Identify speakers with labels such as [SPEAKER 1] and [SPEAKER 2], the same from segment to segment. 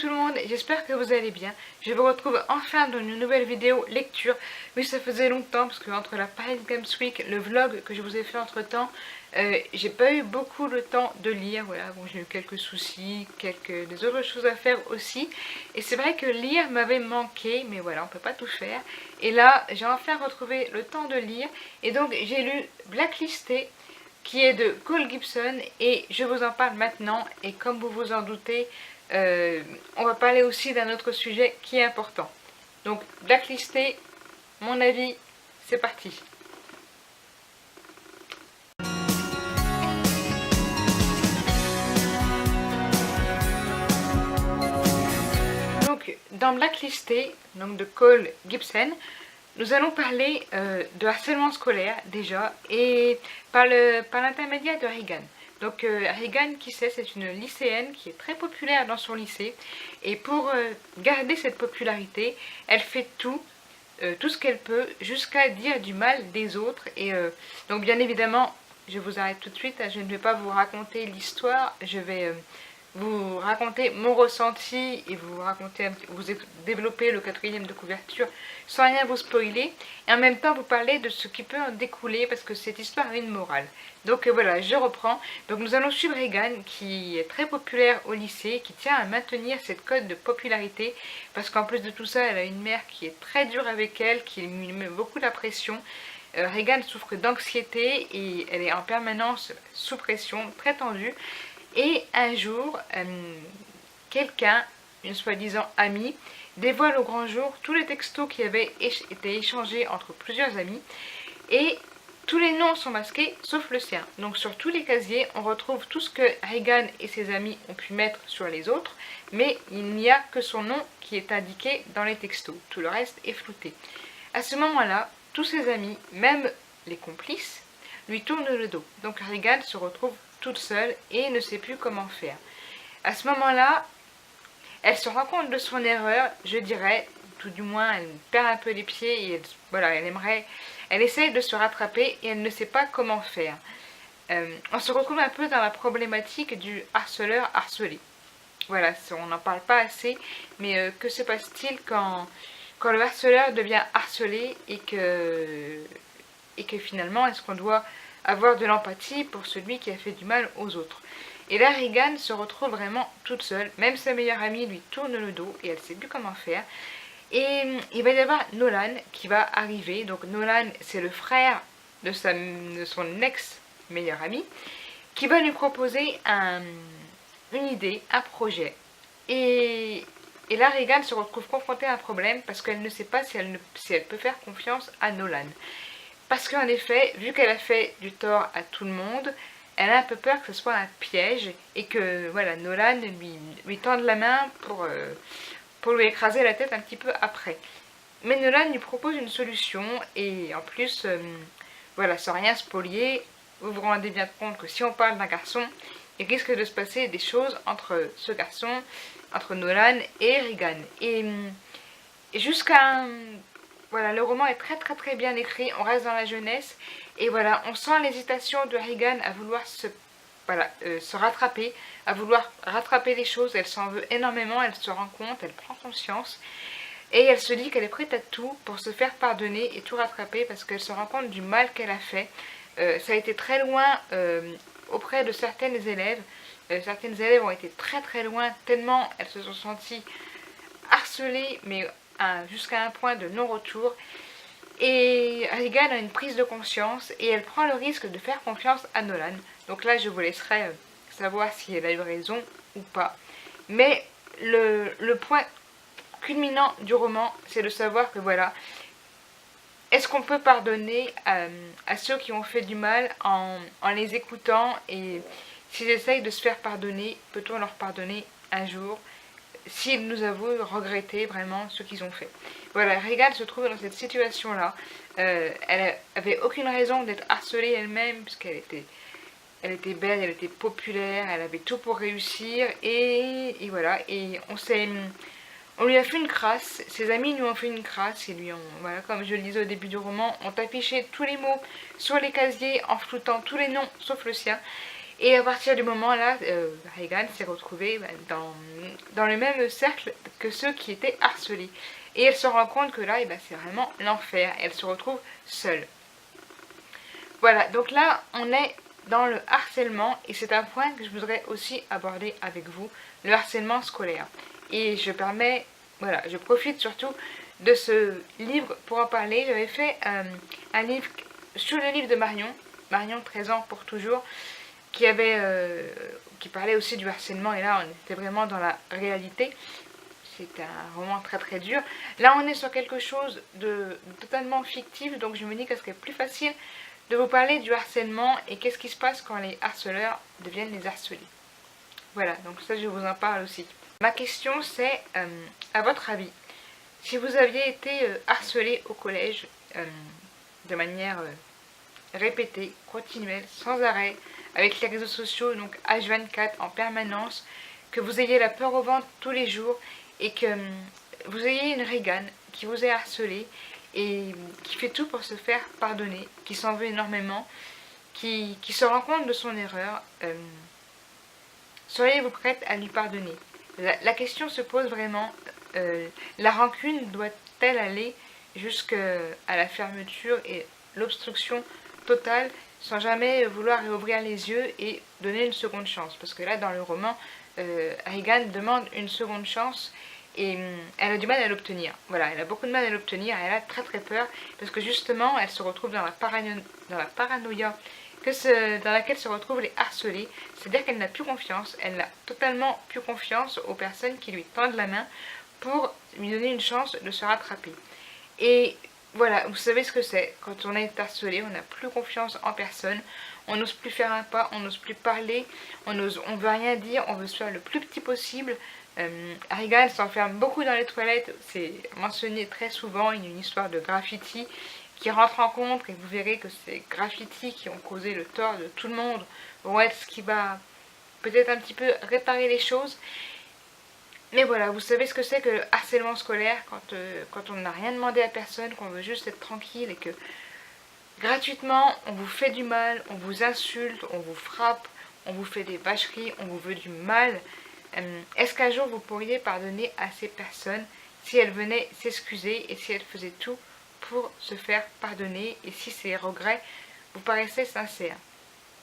[SPEAKER 1] tout le monde, j'espère que vous allez bien. Je vous retrouve enfin dans une nouvelle vidéo lecture. Oui, ça faisait longtemps parce que entre la Paris Games Week, le vlog que je vous ai fait entre temps, j'ai pas eu beaucoup le temps de lire. Voilà, bon, j'ai eu quelques soucis, des autres choses à faire aussi. Et c'est vrai que lire m'avait manqué, mais voilà, on peut pas tout faire. Et là, j'ai enfin retrouvé le temps de lire. Et donc, j'ai lu Blacklisté, qui est de Cole Gibson, et je vous en parle maintenant. Et comme vous vous en doutez, on va parler aussi d'un autre sujet qui est important. Donc, Blacklisté, mon avis, c'est parti. Donc, dans Blacklisté, donc de Cole Gibson, nous allons parler de harcèlement scolaire déjà, et par l'intermédiaire de Regan. Donc Regan, qui c'est une lycéenne qui est très populaire dans son lycée, et pour garder cette popularité, elle fait tout ce qu'elle peut, jusqu'à dire du mal des autres. Et donc bien évidemment, je vous arrête tout de suite, je ne vais pas vous raconter l'histoire, je vais vous raconter mon ressenti et vous développer le quatrième de couverture sans rien vous spoiler, et en même temps vous parler de ce qui peut en découler, parce que cette histoire a une morale. Donc voilà, je reprends. Donc nous allons suivre Regan, qui est très populaire au lycée, qui tient à maintenir cette cote de popularité, parce qu'en plus de tout ça, elle a une mère qui est très dure avec elle, qui lui met beaucoup la pression. Regan souffre d'anxiété et elle est en permanence sous pression, très tendue. Et un jour, quelqu'un, une soi-disant amie, dévoile au grand jour tous les textos qui avaient été échangés entre plusieurs amis, et tous les noms sont masqués sauf le sien. Donc sur tous les casiers, on retrouve tout ce que Regan et ses amis ont pu mettre sur les autres, mais il n'y a que son nom qui est indiqué dans les textos. Tout le reste est flouté. À ce moment-là, tous ses amis, même les complices, lui tournent le dos. Donc Regan se retrouve toute seule et ne sait plus comment faire. À ce moment-là, elle se rend compte de son erreur, je dirais, tout du moins elle perd un peu les pieds, et elle essaye de se rattraper et elle ne sait pas comment faire. On se retrouve un peu dans la problématique du harceleur harcelé. Voilà, on n'en parle pas assez, mais que se passe-t-il quand le harceleur devient harcelé, et que finalement, est-ce qu'on doit avoir de l'empathie pour celui qui a fait du mal aux autres? Et là, Regan se retrouve vraiment toute seule. Même sa meilleure amie lui tourne le dos et elle ne sait plus comment faire. Et il va y avoir Nolan qui va arriver. Donc Nolan, c'est le frère de son ex-meilleure amie, qui va lui proposer une idée, un projet. Et là, Regan se retrouve confrontée à un problème, parce qu'elle ne sait pas si elle peut faire confiance à Nolan. Parce qu'en effet, vu qu'elle a fait du tort à tout le monde, elle a un peu peur que ce soit un piège, et que voilà, Nolan lui tende la main pour lui écraser la tête un petit peu après. Mais Nolan lui propose une solution, et en plus, voilà, sans rien spolier, vous vous rendez bien compte que si on parle d'un garçon, il risque de se passer des choses entre ce garçon, entre Nolan et Regan. Et jusqu'à... Voilà, le roman est très très très bien écrit, on reste dans la jeunesse, et voilà, on sent l'hésitation de Regan à vouloir se rattraper, à vouloir rattraper les choses. Elle s'en veut énormément, elle se rend compte, elle prend conscience, et elle se dit qu'elle est prête à tout pour se faire pardonner et tout rattraper, parce qu'elle se rend compte du mal qu'elle a fait. Ça a été très loin auprès de certaines élèves. Certaines élèves ont été très très loin, tellement elles se sont senties harcelées, mais jusqu'à un point de non-retour. Et Regan a une prise de conscience, et elle prend le risque de faire confiance à Nolan. Donc là, je vous laisserai savoir si elle a eu raison ou pas. Mais le point culminant du roman, c'est de savoir que voilà, est-ce qu'on peut pardonner à ceux qui ont fait du mal en les écoutant, et s'ils essayent de se faire pardonner, peut-on leur pardonner un jour, s'ils nous avouent regretter vraiment ce qu'ils ont fait. Voilà, Regan se trouve dans cette situation-là. Elle avait aucune raison d'être harcelée elle-même, puisqu'elle était belle, elle était populaire, elle avait tout pour réussir, et voilà, et on lui a fait une crasse, ses amis lui ont fait une crasse, et voilà, comme je le disais au début du roman, ont affiché tous les mots sur les casiers en floutant tous les noms sauf le sien. Et à partir du moment là, Regan s'est retrouvée dans le même cercle que ceux qui étaient harcelés. Et elle se rend compte que là, c'est vraiment l'enfer. Elle se retrouve seule. Voilà, donc là, on est dans le harcèlement. Et c'est un point que je voudrais aussi aborder avec vous, le harcèlement scolaire. Et je profite surtout de ce livre pour en parler. J'avais fait un livre sur le livre de Marion 13 ans pour toujours, qui parlait aussi du harcèlement, et là on était vraiment dans la réalité. C'est un roman très très dur. Là on est sur quelque chose de totalement fictif, donc je me dis que ce serait plus facile de vous parler du harcèlement et qu'est-ce qui se passe quand les harceleurs deviennent les harcelés. Voilà, donc ça je vous en parle aussi. Ma question c'est, à votre avis, si vous aviez été harcelé au collège de manière répétée, continuelle, sans arrêt, avec les réseaux sociaux, donc H24 en permanence, que vous ayez la peur au ventre tous les jours et que vous ayez une Regan qui vous ait harcelé et qui fait tout pour se faire pardonner, qui s'en veut énormément, qui se rend compte de son erreur, seriez-vous prête à lui pardonner? La question se pose vraiment, la rancune doit-elle aller jusqu'à la fermeture et l'obstruction totale sans jamais vouloir réouvrir les yeux et donner une seconde chance? Parce que là, dans le roman, Regan demande une seconde chance et elle a du mal à l'obtenir. Voilà, elle a beaucoup de mal à l'obtenir et elle a très très peur parce que justement, elle se retrouve dans la paranoïa dans laquelle se retrouvent les harcelés. C'est-à-dire qu'elle n'a plus confiance, elle n'a totalement plus confiance aux personnes qui lui tendent la main pour lui donner une chance de se rattraper. Et voilà, vous savez ce que c'est. Quand on est harcelé, on n'a plus confiance en personne, on n'ose plus faire un pas, on n'ose plus parler, on veut rien dire, on veut se faire le plus petit possible. Regan s'enferme beaucoup dans les toilettes, c'est mentionné très souvent. Il y a une histoire de graffiti qui rentre en compte et vous verrez que ces graffitis qui ont causé le tort de tout le monde vont être ce qui va peut-être un petit peu réparer les choses. Mais voilà, vous savez ce que c'est que le harcèlement scolaire quand on n'a rien demandé à personne, qu'on veut juste être tranquille et que gratuitement on vous fait du mal, on vous insulte, on vous frappe, on vous fait des vacheries, on vous veut du mal. Est-ce qu'un jour vous pourriez pardonner à ces personnes si elles venaient s'excuser et si elles faisaient tout pour se faire pardonner et si ces regrets vous paraissaient sincères?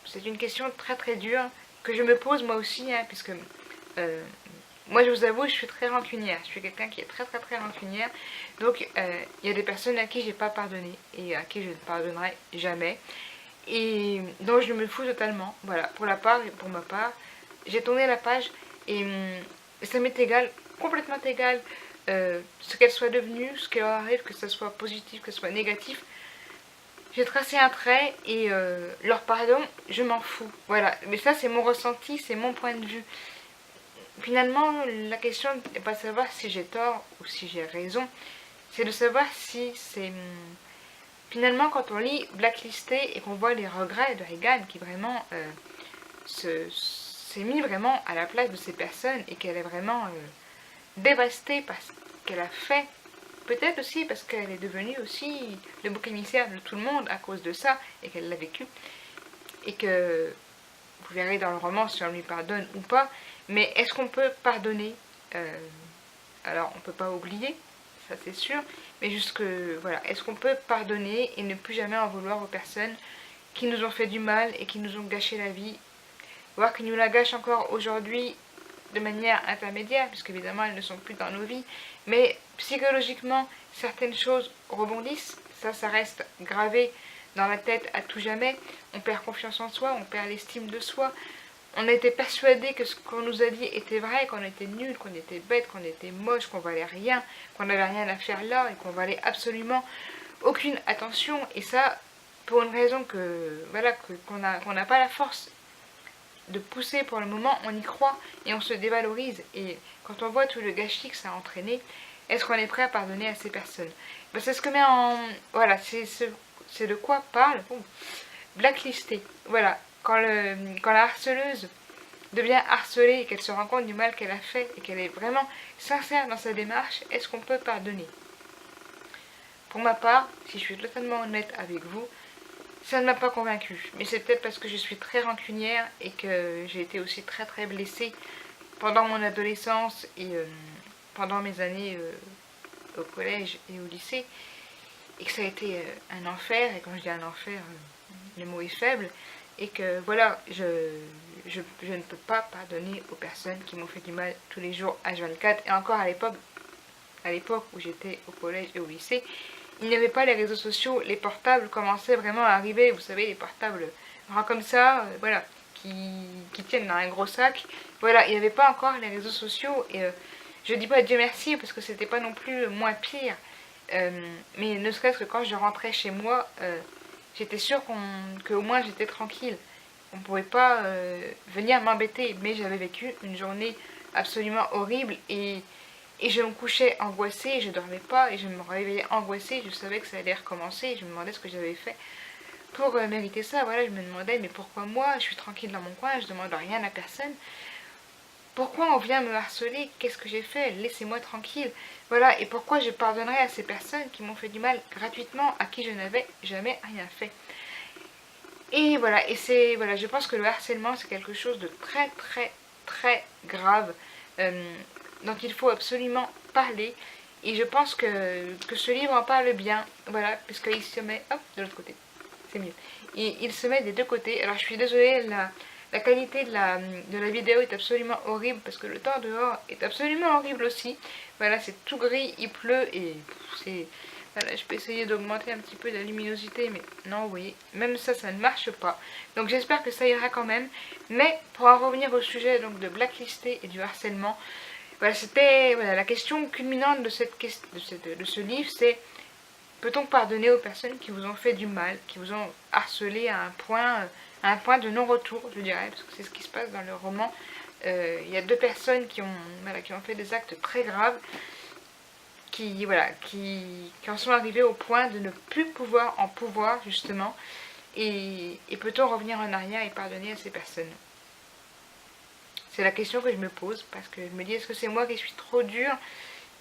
[SPEAKER 1] C'est une question très très dure que je me pose moi aussi, puisque moi je vous avoue, je suis très rancunière, je suis quelqu'un qui est très très très rancunière, donc il y a des personnes à qui j'ai pas pardonné et à qui je ne pardonnerai jamais et dont je me fous totalement. Voilà, pour ma part, j'ai tourné la page et ça m'est égal, complètement égal, ce qu'elle soit devenue, ce qu'elle arrive, que ce soit positif, que ce soit négatif. J'ai tracé un trait et leur pardon, je m'en fous. Voilà, mais ça c'est mon ressenti, c'est mon point de vue. Finalement, la question n'est pas de savoir si j'ai tort ou si j'ai raison, c'est de savoir si c'est... Finalement, quand on lit Blacklisté et qu'on voit les regrets de Regan qui vraiment s'est mis vraiment à la place de ces personnes et qu'elle est vraiment dévastée par ce qu'elle a fait, peut-être aussi parce qu'elle est devenue aussi le bouc émissaire de tout le monde à cause de ça et qu'elle l'a vécu et que vous verrez dans le roman si on lui pardonne ou pas. Mais est-ce qu'on peut pardonner? Alors on ne peut pas oublier, ça c'est sûr, mais voilà, est-ce qu'on peut pardonner et ne plus jamais en vouloir aux personnes qui nous ont fait du mal et qui nous ont gâché la vie, voire qui nous la gâchent encore aujourd'hui de manière intermédiaire, puisque évidemment elles ne sont plus dans nos vies, mais psychologiquement certaines choses rebondissent, ça reste gravé dans la tête à tout jamais. On perd confiance en soi, on perd l'estime de soi, on a été persuadé que ce qu'on nous a dit était vrai, qu'on était nul, qu'on était bête, qu'on était moche, qu'on valait rien, qu'on n'avait rien à faire là et qu'on valait absolument aucune attention. Et ça, pour une raison qu'on n'a pas la force de pousser pour le moment, on y croit et on se dévalorise. Et quand on voit tout le gâchis que ça a entraîné, est-ce qu'on est prêt à pardonner à ces personnes? C'est ce que met en... Voilà, c'est de quoi parle Blacklisté. Voilà. Quand la harceleuse devient harcelée et qu'elle se rend compte du mal qu'elle a fait et qu'elle est vraiment sincère dans sa démarche, est-ce qu'on peut pardonner? Pour ma part, si je suis totalement honnête avec vous, ça ne m'a pas convaincue. Mais c'est peut-être parce que je suis très rancunière et que j'ai été aussi très très blessée pendant mon adolescence et pendant mes années au collège et au lycée. Et que ça a été un enfer. Et quand je dis un enfer, le mot est faible. Et que voilà, je ne peux pas pardonner aux personnes qui m'ont fait du mal tous les jours H24. Et encore à l'époque où j'étais au collège et au lycée, il n'y avait pas les réseaux sociaux, les portables commençaient vraiment à arriver, vous savez, les portables grands comme ça, voilà, qui tiennent dans un gros sac. Voilà, il n'y avait pas encore les réseaux sociaux, et je dis pas Dieu merci, parce que c'était pas non plus moins pire, mais ne serait-ce que quand je rentrais chez moi, j'étais sûre qu'au moins j'étais tranquille. On ne pouvait pas venir m'embêter, mais j'avais vécu une journée absolument horrible, et je me couchais angoissée, je dormais pas, et je me réveillais angoissée, je savais que ça allait recommencer, et je me demandais ce que j'avais fait pour mériter ça. Voilà, je me demandais, mais pourquoi moi, je suis tranquille dans mon coin, je demande rien à personne. Pourquoi on vient me harceler? Qu'est-ce que j'ai fait? Laissez-moi tranquille. Voilà, et pourquoi je pardonnerais à ces personnes qui m'ont fait du mal gratuitement, à qui je n'avais jamais rien fait? Et voilà, voilà, je pense que le harcèlement, c'est quelque chose de très très très grave. Dont il faut absolument parler. Et je pense que ce livre en parle bien, voilà, puisqu'il se met, hop, de l'autre côté, c'est mieux. Il se met des deux côtés. Alors je suis désolée, la qualité de la vidéo est absolument horrible, parce que le temps dehors est absolument horrible aussi. Voilà, c'est tout gris, il pleut, et c'est... Voilà, je peux essayer d'augmenter un petit peu la luminosité, mais non, vous voyez, même ça, ça ne marche pas. Donc j'espère que ça ira quand même. Mais pour en revenir au sujet donc de blacklister et du harcèlement, voilà, c'était voilà, la question culminante de ce livre, c'est: peut-on pardonner aux personnes qui vous ont fait du mal, qui vous ont harcelé à un point de non-retour, je dirais, parce que c'est ce qui se passe dans le roman. Il y a deux personnes qui ont fait des actes très graves, qui en sont arrivés au point de ne plus pouvoir en pouvoir, justement. Et peut-on revenir en arrière et pardonner à ces personnes? C'est la question que je me pose, parce que je me dis, est-ce que c'est moi qui suis trop dure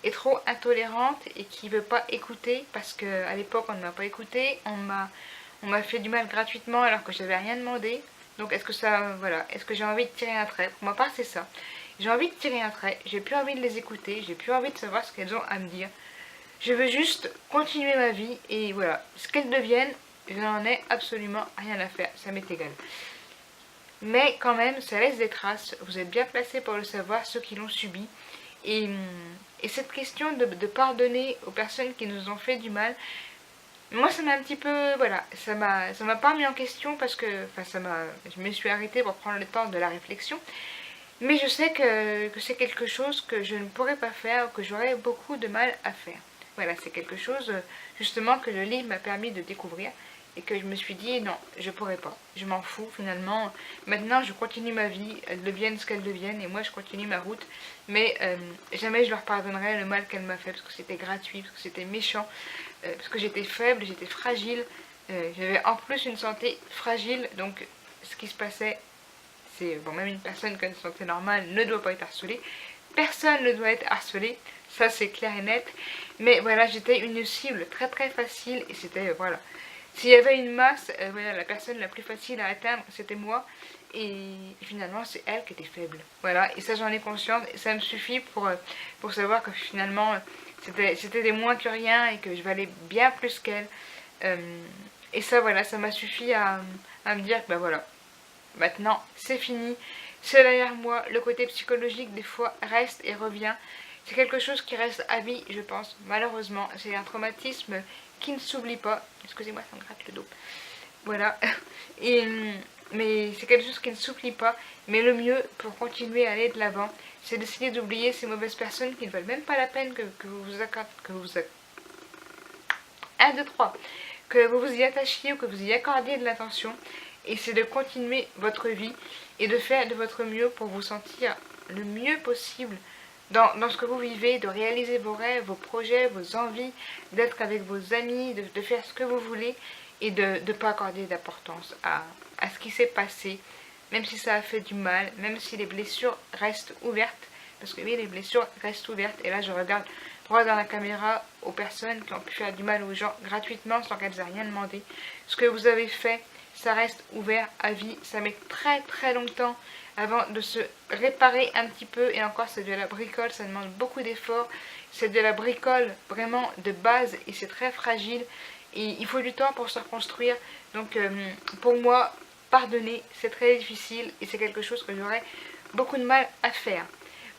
[SPEAKER 1] et trop intolérante et qui ne veut pas écouter, parce qu'à l'époque on ne m'a pas écouté, on m'a fait du mal gratuitement alors que je n'avais rien demandé. Donc est-ce que ça, voilà, est-ce que j'ai envie de tirer un trait? Pour ma part c'est ça. J'ai envie de tirer un trait, j'ai plus envie de les écouter, j'ai plus envie de savoir ce qu'elles ont à me dire. Je veux juste continuer ma vie, et voilà, ce qu'elles deviennent, je n'en ai absolument rien à faire, ça m'est égal. Mais quand même, ça laisse des traces, vous êtes bien placés pour le savoir, ceux qui l'ont subi. Et, et cette question de pardonner aux personnes qui nous ont fait du mal, moi ça m'a un petit peu, voilà, ça m'a pas mis en question, parce que, enfin je me suis arrêtée pour prendre le temps de la réflexion. Mais je sais que c'est quelque chose que je ne pourrais pas faire, que j'aurais beaucoup de mal à faire. Voilà, c'est quelque chose justement que le livre m'a permis de découvrir, et que je me suis dit non, je pourrais pas, je m'en fous finalement. Maintenant je continue ma vie, elles deviennent ce qu'elles deviennent, et moi je continue ma route. Mais jamais je leur pardonnerai le mal qu'elle m'a fait, parce que c'était gratuit, parce que c'était méchant, parce que j'étais faible, j'étais fragile, j'avais en plus une santé fragile. Donc ce qui se passait, c'est bon, même une personne qui a une santé normale ne doit pas être harcelée, personne ne doit être harcelé, ça c'est clair et net. Mais voilà, j'étais une cible très très facile, et c'était voilà, s'il y avait une masse, voilà, la personne la plus facile à atteindre, c'était moi. Et finalement, c'est elle qui était faible. Voilà, et ça j'en ai conscience, et ça me suffit pour savoir que finalement, c'était des moins que rien, et que je valais bien plus qu'elle. Et ça, voilà, ça m'a suffi à me dire que, bah voilà, maintenant, c'est fini, c'est derrière moi. Le côté psychologique, des fois, reste et revient. C'est quelque chose qui reste à vie, je pense, malheureusement. C'est un traumatisme qui ne s'oublie pas. Excusez-moi, ça me gratte le dos. Voilà. Mais c'est quelque chose qui ne s'oublie pas. Mais le mieux pour continuer à aller de l'avant, c'est d'essayer d'oublier ces mauvaises personnes qui ne valent même pas la peine que vous vous accordez. 1, 2, 3. Que vous vous y attachiez, ou que vous y accordiez de l'attention. Et c'est de continuer votre vie et de faire de votre mieux pour vous sentir le mieux possible dans ce que vous vivez, de réaliser vos rêves, vos projets, vos envies, d'être avec vos amis, de faire ce que vous voulez, et de ne pas accorder d'importance à ce qui s'est passé, même si ça a fait du mal, même si les blessures restent ouvertes, parce que oui, les blessures restent ouvertes. Et là je regarde droit dans la caméra aux personnes qui ont pu faire du mal aux gens gratuitement sans qu'elles aient rien demandé. Ce que vous avez fait, ça reste ouvert à vie. Ça met très très longtemps avant de se réparer un petit peu. Et encore, c'est de la bricole, ça demande beaucoup d'efforts. C'est de la bricole vraiment de base et c'est très fragile. Et il faut du temps pour se reconstruire. Donc pour moi, pardonner, c'est très difficile et c'est quelque chose que j'aurais beaucoup de mal à faire.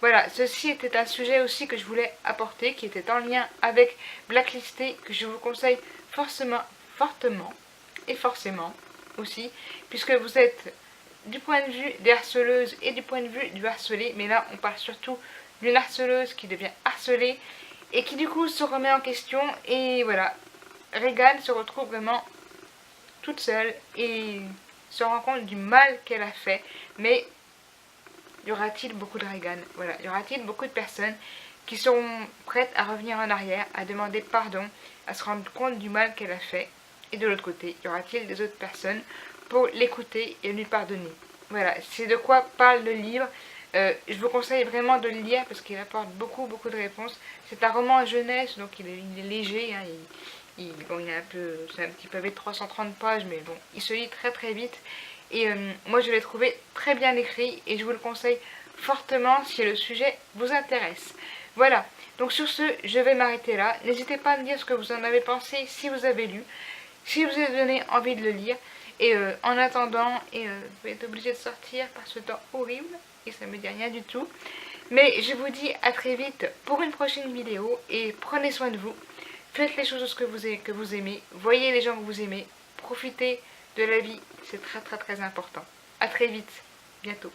[SPEAKER 1] Voilà, ceci était un sujet aussi que je voulais apporter, qui était en lien avec Blacklisté, que je vous conseille fortement et forcément aussi, puisque vous êtes du point de vue des harceleuses et du point de vue du harcelé, mais là on parle surtout d'une harceleuse qui devient harcelée et qui du coup se remet en question et voilà, Regan se retrouve vraiment toute seule et se rend compte du mal qu'elle a fait, mais y aura-t-il beaucoup de Regan? Voilà, y aura-t-il beaucoup de personnes qui seront prêtes à revenir en arrière, à demander pardon, à se rendre compte du mal qu'elle a fait? Et de l'autre côté, y aura-t-il des autres personnes pour l'écouter et lui pardonner? Voilà, c'est de quoi parle le livre. Je vous conseille vraiment de le lire parce qu'il apporte beaucoup de réponses. C'est un roman jeunesse, donc il est léger, hein, bon, il est c'est un petit pavé de 330 pages, mais bon, il se lit très très vite. Et moi je l'ai trouvé très bien écrit et je vous le conseille fortement si le sujet vous intéresse. Voilà, donc sur ce, je vais m'arrêter là. N'hésitez pas à me dire ce que vous en avez pensé si vous avez lu, si vous avez donné envie de le lire. Et en attendant, je vais être obligée de sortir par ce temps horrible et ça me dit rien du tout. Mais je vous dis à très vite pour une prochaine vidéo et prenez soin de vous. Faites les choses que vous aimez, voyez les gens que vous aimez, profitez de la vie, c'est très très très important. A très vite, bientôt.